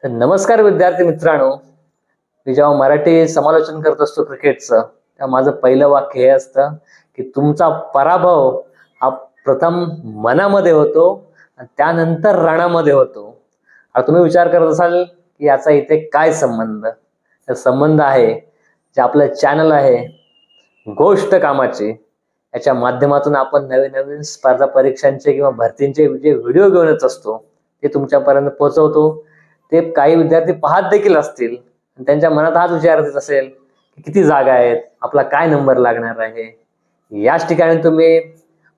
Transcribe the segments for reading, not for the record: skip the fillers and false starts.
तर नमस्कार विद्यार्थी मित्रांनो, मी जेव्हा मराठी समालोचन करत असतो क्रिकेटचं, तेव्हा माझं पहिलं वाक्य हे असतं की तुमचा पराभव हा प्रथम मनामध्ये होतो आणि त्यानंतर रणामध्ये होतो. आता तुम्ही विचार करत असाल की याचा इथे काय संबंध? तर संबंध आहे जे आपलं चॅनल आहे गोष्ट कामाची, याच्या माध्यमातून आपण नवीन नवीन स्पर्धा परीक्षांचे किंवा भरतींचे जे व्हिडिओ घेऊन येत असतो ते तुमच्यापर्यंत पोहोचवतो. ते काही विद्यार्थी पाहत देखील असतील आणि त्यांच्या मनात हाच विचार येत असेल की किती जागा आहेत, आपला काय नंबर लागणार आहे. याच ठिकाणी तुम्ही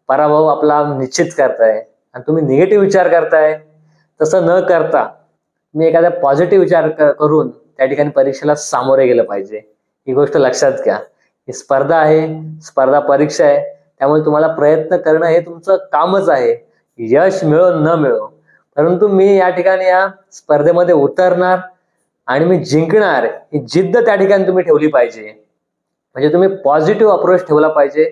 पराभव आपला निश्चित करताय आणि तुम्ही निगेटिव्ह विचार करताय. तसं न करता तुम्ही एखादा पॉझिटिव्ह विचार करून त्या ठिकाणी परीक्षेला सामोरे गेलं पाहिजे. ही गोष्ट लक्षात घ्या. ही स्पर्धा आहे, स्पर्धा परीक्षा आहे, त्यामुळे तुम्हाला प्रयत्न करणं हे तुमचं कामच आहे. यश मिळो न मिळो, परंतु मी या ठिकाणी या स्पर्धेमध्ये उतरणार आणि मी जिंकणार ही जिद्द त्या ठिकाणी तुम्ही ठेवली पाहिजे. म्हणजे तुम्ही पॉझिटिव्ह अप्रोच ठेवला पाहिजे,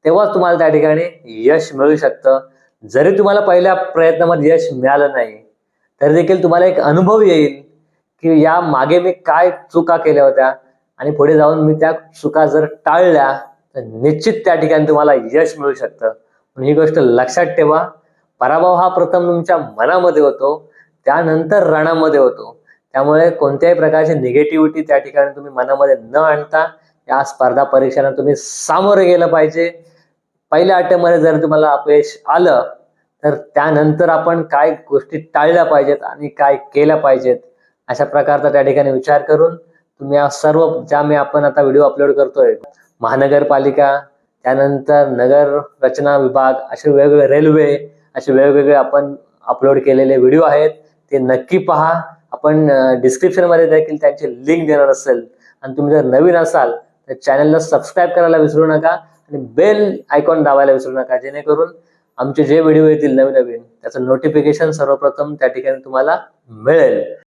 तेव्हाच तुम्हाला त्या ठिकाणी यश मिळू शकतं. जरी तुम्हाला पहिल्या प्रयत्नामध्ये यश मिळालं नाही तरी देखील तुम्हाला एक अनुभव येईल की या मागे मी काय चुका केल्या होत्या आणि पुढे जाऊन मी त्या चुका जर टाळल्या तर निश्चित त्या ठिकाणी तुम्हाला यश मिळू शकतं. म्हणून ही गोष्ट लक्षात ठेवा. पराभव हा प्रथम तुमच्या मनामध्ये होतो, त्यानंतर रणामध्ये होतो. त्यामुळे कोणत्याही प्रकारची निगेटिव्हिटी त्या ठिकाणी तुम्ही मनामध्ये न आणता या स्पर्धा परीक्षांना तुम्ही सामोरे गेलं पाहिजे. पहिल्या अटेम्प्टमध्ये जर तुम्हाला अपयश आलं तर त्यानंतर आपण काय गोष्टी टाळल्या पाहिजेत आणि काय केल्या पाहिजेत अशा प्रकारचा त्या ठिकाणी विचार करून तुम्ही या सर्व ज्या मी आपण आता व्हिडिओ अपलोड करतोय, महानगरपालिका, त्यानंतर नगर रचना विभाग, असे वेगवेगळे रेल्वे, असे वेगवेगळे आपण अपलोड केलेले व्हिडिओ आहेत, ते नक्की पहा. आपण डिस्क्रिप्शन मध्ये देखील त्यांची लिंक देणार असेल. आणि तुम्ही जर नवीन असाल तर चॅनलला सबस्क्राईब करायला विसरू नका आणि बेल आयकॉन दाबायला विसरू नका, जेणेकरून आमचे जे व्हिडिओ येतील नवीन नवीन त्याचं नोटिफिकेशन सर्वप्रथम त्या ठिकाणी तुम्हाला मिळेल.